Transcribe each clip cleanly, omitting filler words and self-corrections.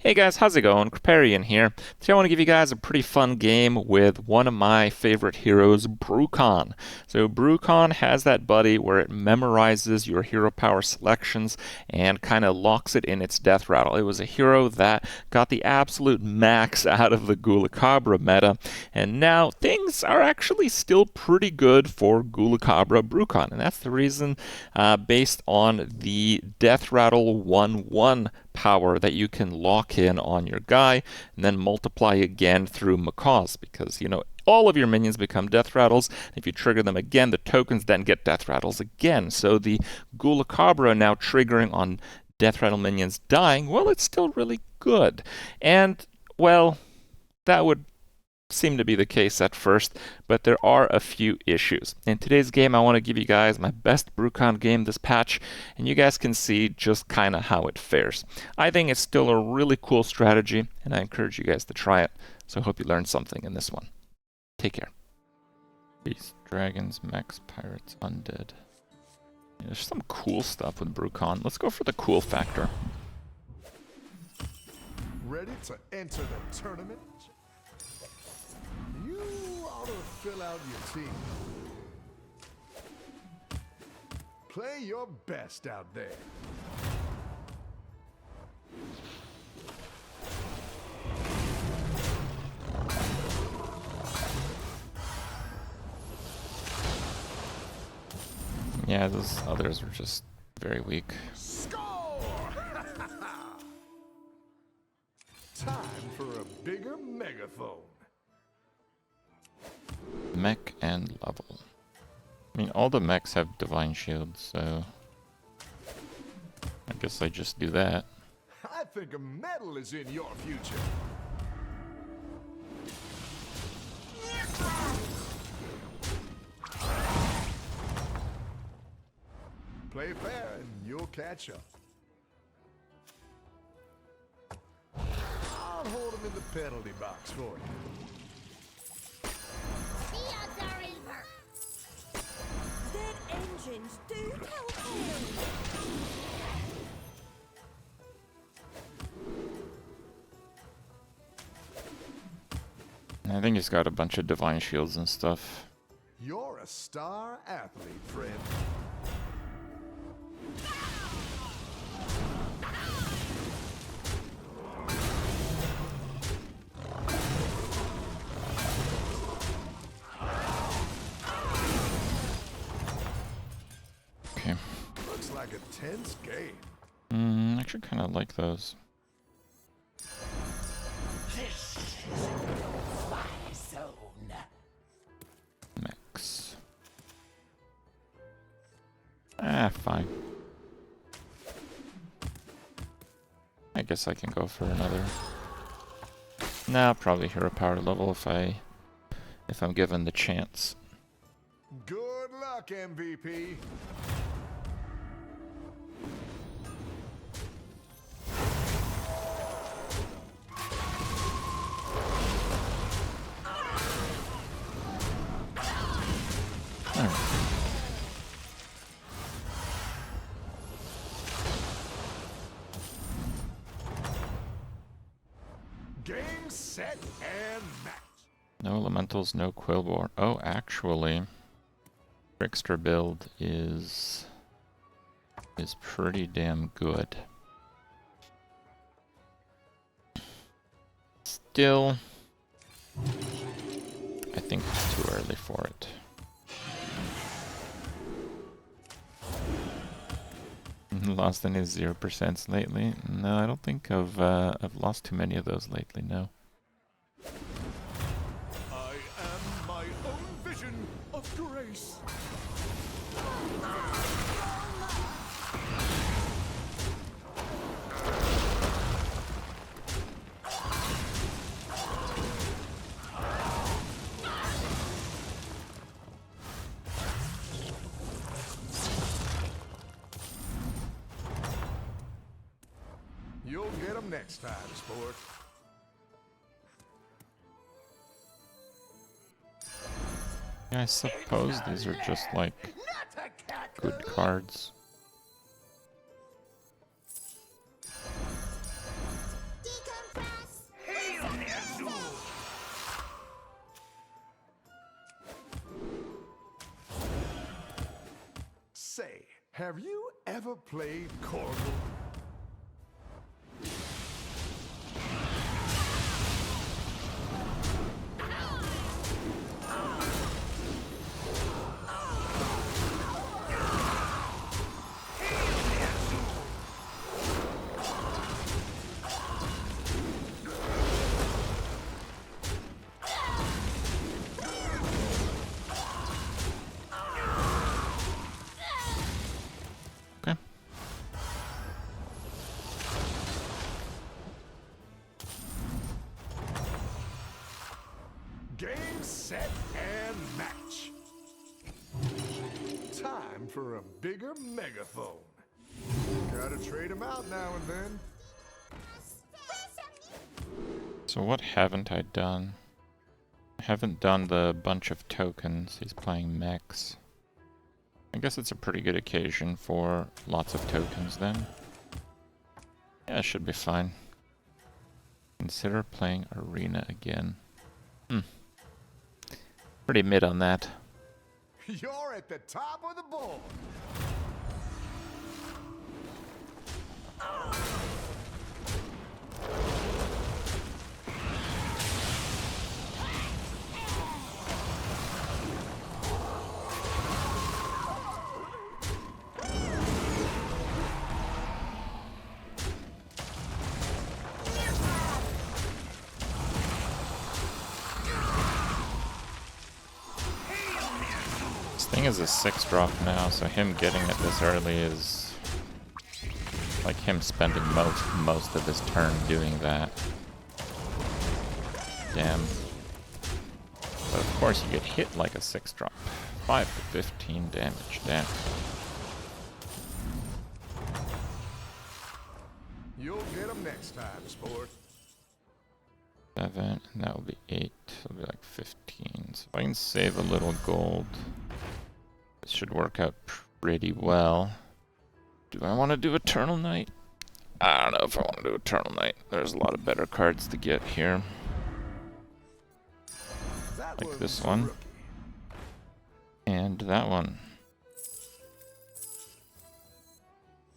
Hey guys, how's it going? Kripparrian here. Today I want to give you guys a pretty fun game with one of my favorite heroes, Bru'kan. So Bru'kan has that buddy where it memorizes your hero power selections and kind of locks it in its Deathrattle. It was a hero that got the absolute max out of the Ghoul'Acabra meta, and now things are actually still pretty good for Ghoul'Acabra Bru'kan, and that's the reason based on the Deathrattle 1/1 power that you can lock in on your guy and then multiply again through macaws because all of your minions become death rattles. If you trigger them again, the tokens then get death rattles again. So the Ghoul'Acabra now triggering on death rattle minions dying, well, it's still really good. And well, that would seem to be the case at first, but there are a few issues. In today's game, I want to give you guys my best Bru'kan game this patch, and you guys can see just kind of how it fares. I think it's still a really cool strategy, and I encourage you guys to try it. So I hope you learned something in this one. Take care. Beasts, dragons, mechs, pirates, undead. There's some cool stuff with Bru'kan. Let's go for the cool factor. Ready to enter the tournament? You ought to fill out your team. Play your best out there. Yeah, those others were just very weak. Score! Time for a bigger megaphone. Mech and level. I mean, all the mechs have divine shields, so I guess I just do that. I think a medal is in your future. Play fair and you'll catch up. I'll hold him in the penalty box for you. Dead engines, do help him! I think he's got a bunch of divine shields and stuff. You're a star athlete, friend. Okay. Looks like a tense game. I actually kind of like those. This is my zone. Mechs. Fine. I guess I can go for another. Nah, probably hero power level if I'm given the chance. Good luck, MVP. Alright. Game, set, and match. No elementals, no Quillbore. Oh, actually, Trickster build is pretty damn good. Still, I think it's too early for it. Lost any 0% lately? No, I don't think I've lost too many of those lately, no. I am my own vision of grace. You'll get them next time, sport. Yeah, I suppose these are just like good cards. Deacon Have you ever played Corval? Okay. Game, set, and match. Time for a bigger megaphone. Gotta trade them out now and then. So what haven't I done? I haven't done the bunch of tokens. He's playing mechs. I guess it's a pretty good occasion for lots of tokens then. Yeah, it should be fine. Consider playing Arena again. Pretty mid on that. You're at the top of the board. This thing is a 6-drop now, so him getting it this early is like him spending most of his turn doing that. Damn. But of course you get hit like a 6-drop. 5 to 15 damage, damn. You'll get them next time, sport. 7, and that will be 8. It'll be like 15. So if I can save a little gold, this should work out pretty well. Do I want to do Eternal Night? I don't know if I want to do Eternal Night. There's a lot of better cards to get here. That Like this one's a one. rookie. And that one.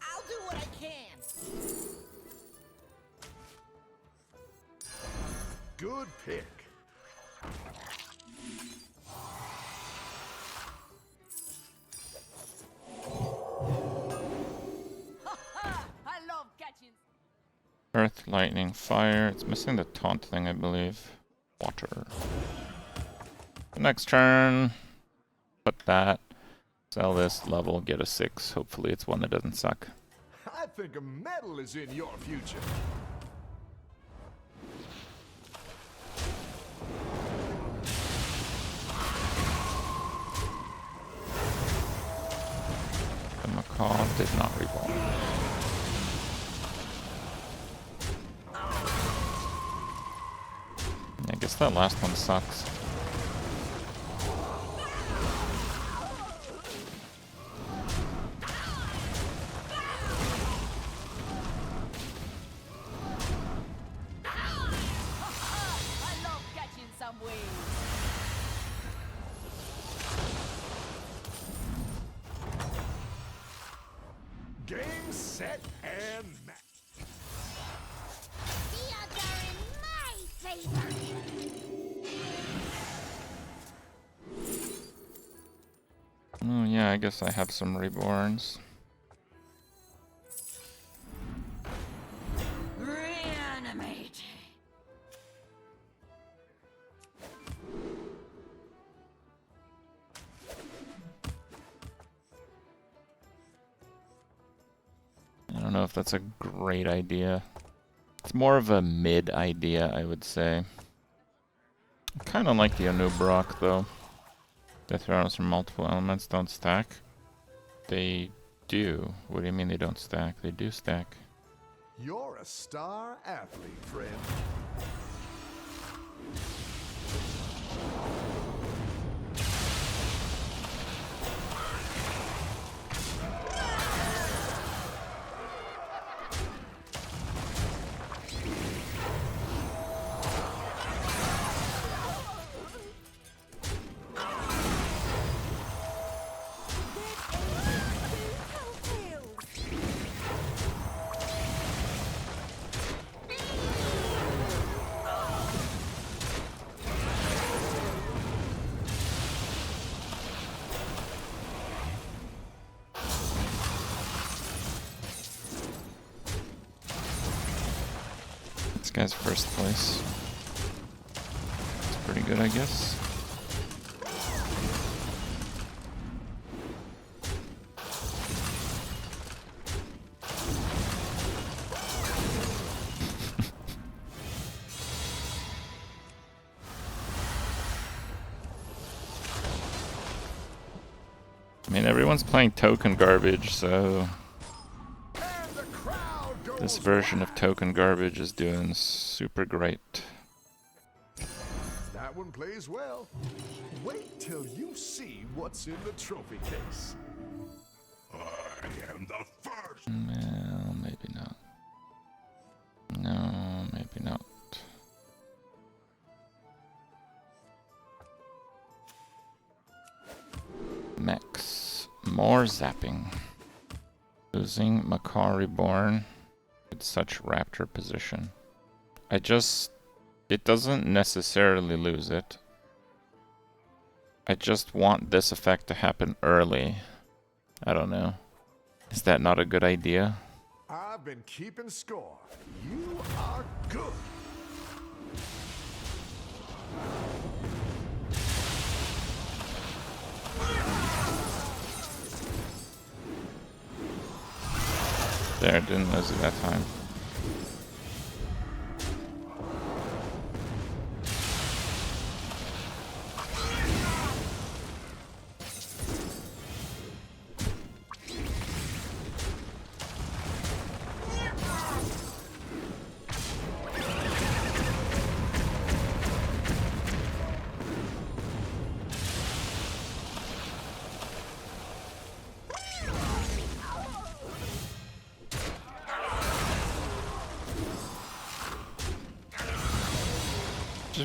I'll do what I can. Good pick. I love catching. Earth, lightning, fire. It's missing the taunt thing, I believe. Water. Next turn. Put that. Sell this level, get a 6. Hopefully it's one that doesn't suck. I think a medal is in your future. The macaw did not revolve. I guess that last one sucks. I love catching some waves. Game, set, and match. The other in my favor. Oh yeah, I guess I have some reborns. Reanimate. I don't know if that's a great idea. It's more of a mid idea, I would say. I kind of like the Anub'arak though. Deathrattles from multiple elements don't stack. They do. What do you mean they don't stack? They do stack. You're a star athlete, friend. This guy's first place. It's pretty good, I guess. I mean, everyone's playing token garbage, so this version of token garbage is doing super great. That one plays well. Wait till you see what's in the trophy case. I am the first. Well, maybe not. No, maybe not. Max. More zapping. Losing Macaw Reborn with such raptor position. It doesn't necessarily lose it. I just want this effect to happen early. I don't know. Is that not a good idea? I've been keeping score. You are good. There, didn't lose it that time.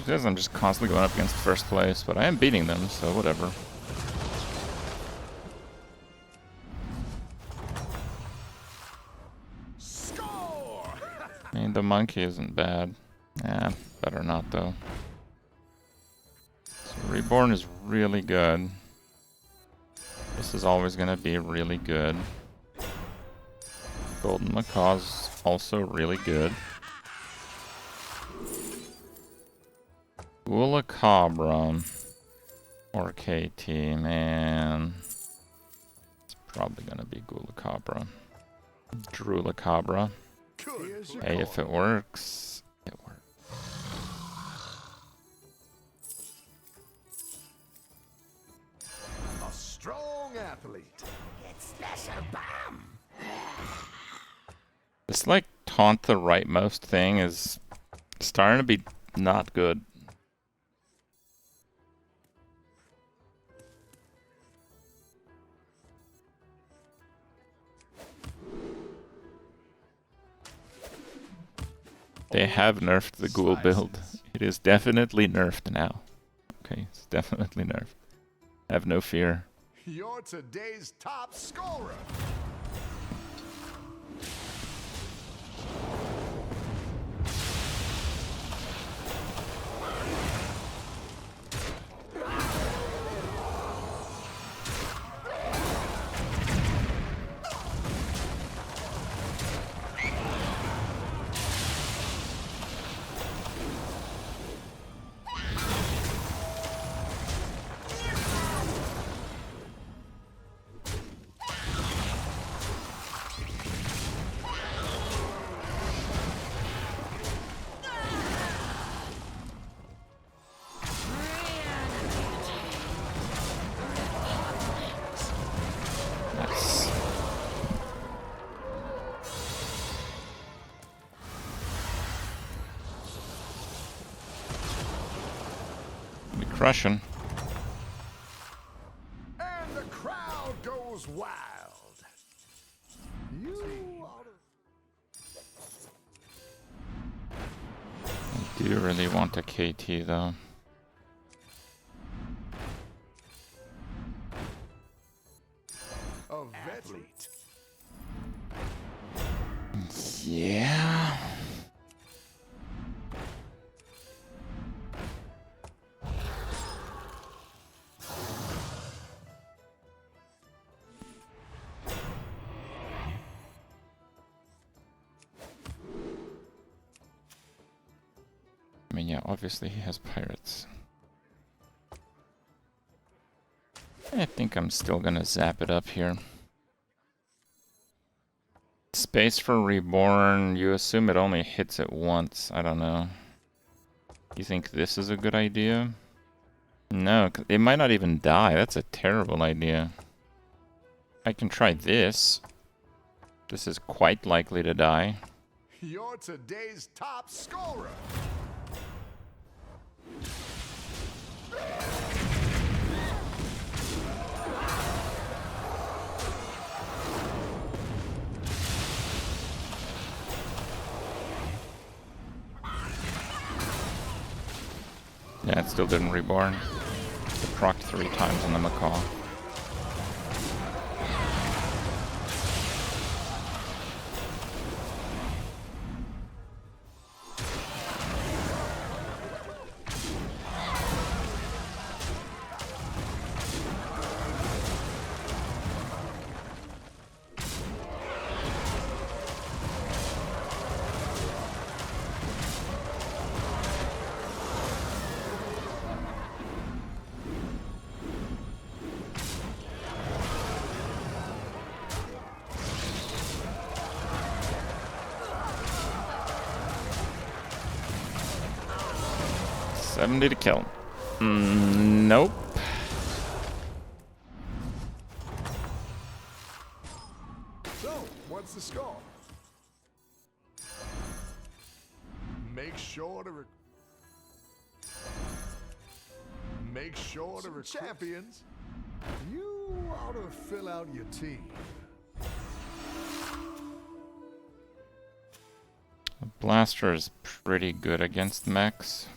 Because I'm just constantly going up against first place, but I am beating them, so whatever. Score! I mean, the monkey isn't bad. Yeah, better not though. So Reborn is really good. This is always going to be really good. Golden Macaw's also really good. Ghoul'Acabra or KT, man. It's probably gonna be Ghoul'Acabra. Dru'Acabra. Hey, if it works, it works. A strong athlete. It's special bomb. This like taunt the rightmost thing is starting to be not good. They have nerfed the ghoul build. It is definitely nerfed now. Okay, it's definitely nerfed. Have no fear. You're today's top scorer. Nice. Be crushing. And the crowd goes wild. You I do really want a KT though. a athlete. Yeah. I mean, yeah, obviously he has pirates. I think I'm still gonna zap it up here. Space for Reborn, you assume it only hits it once. I don't know. You think this is a good idea? No, it might not even die. That's a terrible idea. I can try this. This is quite likely to die. You're today's top scorer. Yeah, it still didn't reborn. It procced 3 times on the macaw. $70 to kill. Nope. So, what's the score? Make sure to recruit champions. You ought to fill out your team. The blaster is pretty good against mechs.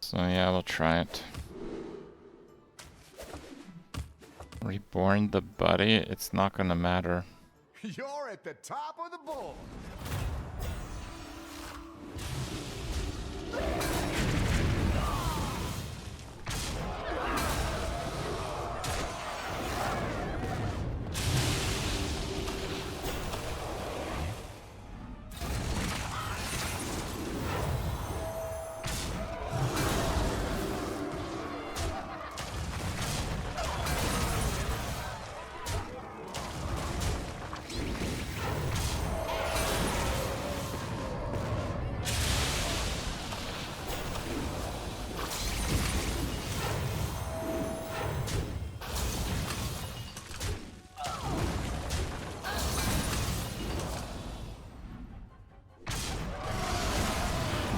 So yeah, we'll try it. Reborn the buddy, it's not gonna matter. You're at the top of the board.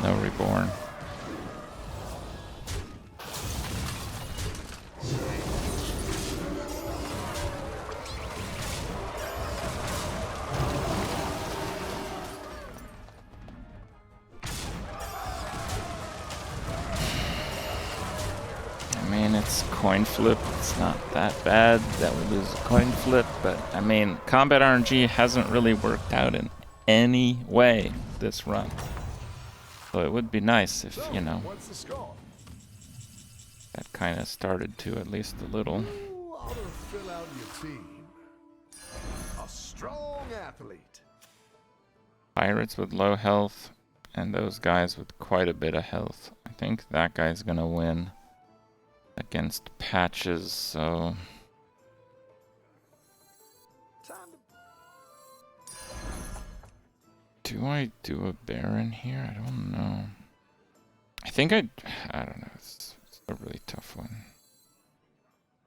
No reborn. I mean, it's coin flip. It's not that bad that we lose a coin flip, but I mean, combat RNG hasn't really worked out in any way this run. So it would be nice if, you know, What's the score? that kind of started to at least a little. You ought to fill out your team. A strong athlete. Pirates with low health, and those guys with quite a bit of health. I think that guy's gonna win against patches, so... Do I do a Baron here? I don't know. I don't know. It's a really tough one.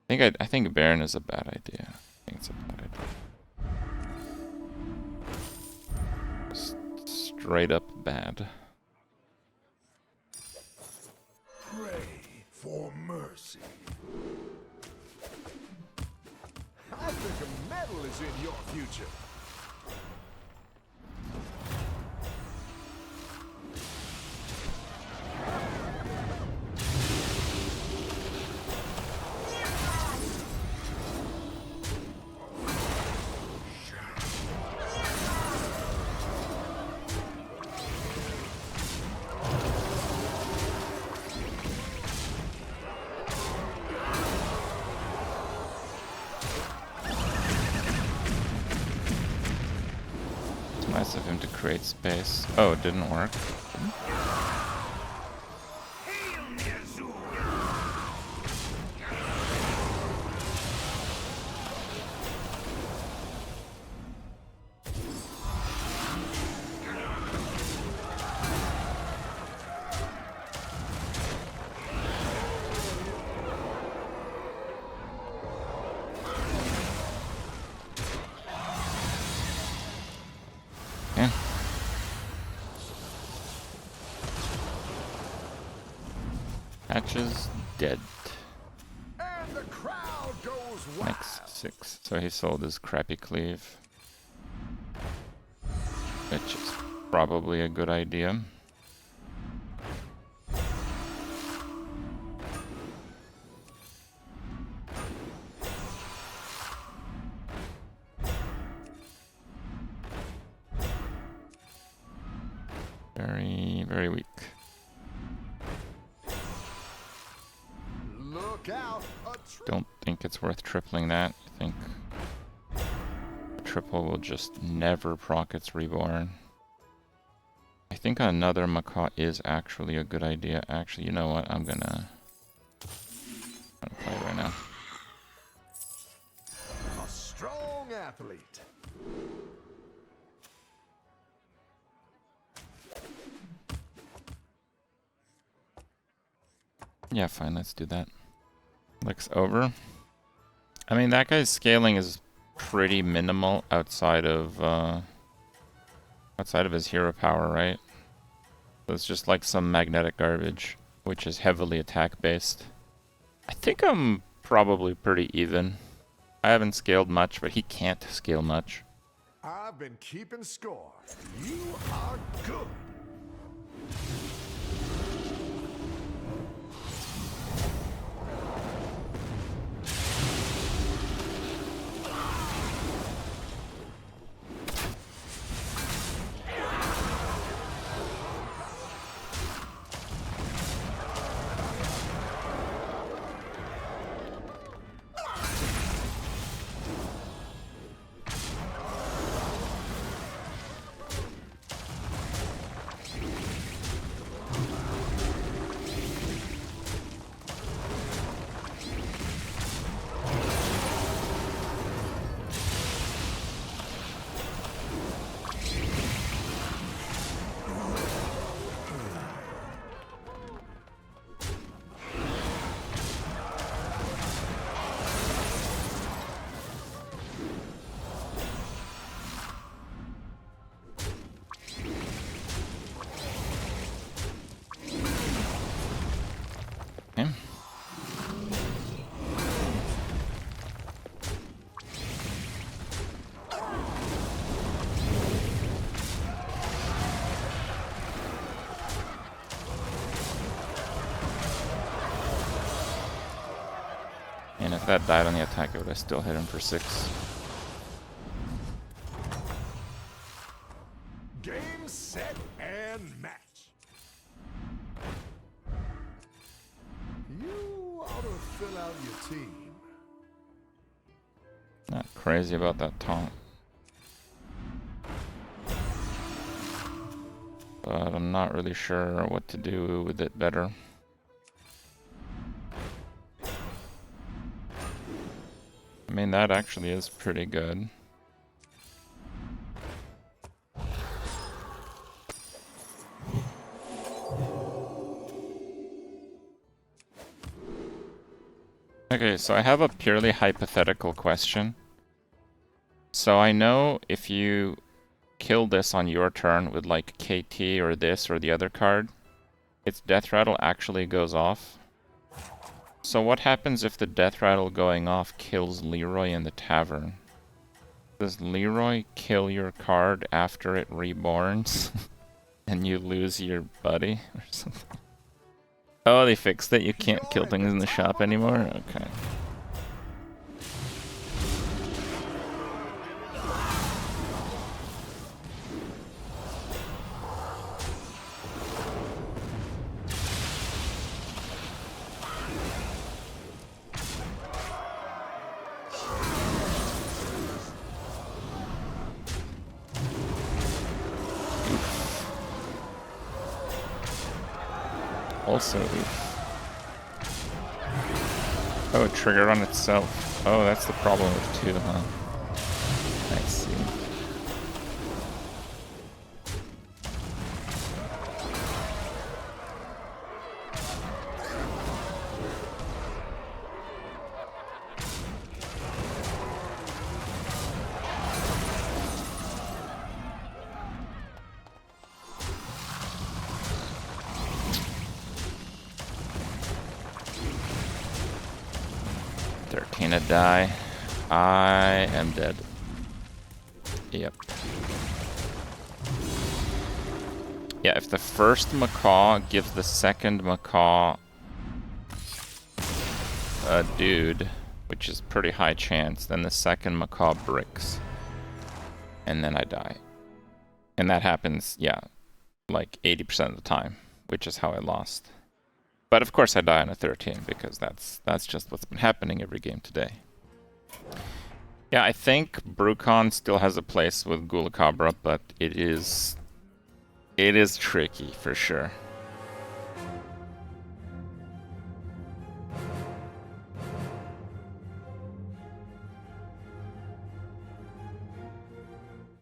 I think Baron is a bad idea. I think it's a bad idea. Straight up bad. Pray for mercy. I think a medal is in your future. create space. Oh, it didn't work. Yeah. Patches dead. And the crowd goes wild. Next 6. So he sold his crappy cleave. Which is probably a good idea. Very, very weak. Look out! Don't think it's worth tripling that. I think triple will just never proc its reborn. I think another macaw is actually a good idea. Actually, you know what? I'm gonna play right now. A strong athlete. Yeah, fine, let's do that. Looks over. I mean, that guy's scaling is pretty minimal outside of his hero power, right? So it's just like some magnetic garbage, which is heavily attack based. I think I'm probably pretty even. I haven't scaled much, but he can't scale much. I've been keeping score. You are good. Okay. And if that died on the attack, it would have still hit him for 6. Game, set, and match. You ought to fill out your team. Not crazy about that taunt. But I'm not really sure what to do with it better. I mean, that actually is pretty good. Okay, so I have a purely hypothetical question. So I know if you kill this on your turn with like KT or this or the other card, its Deathrattle actually goes off. So what happens if the Deathrattle going off kills Leroy in the tavern? Does Leroy kill your card after it reborns? And you lose your buddy or something? Oh, they fixed it. You can't kill things in the shop anymore? Okay. also. Oh, it triggered on itself. Oh, that's the problem with 2, huh? I see. Gonna die. I am dead. Yep. Yeah, if the first macaw gives the second macaw a dude, which is pretty high chance, then the second macaw bricks. And then I die. And that happens, yeah, like 80% of the time, which is how I lost. But of course I die on a 13 because that's just what's been happening every game today. Yeah, I think Bru'kan still has a place with Ghoul'Acabra, but it is tricky for sure.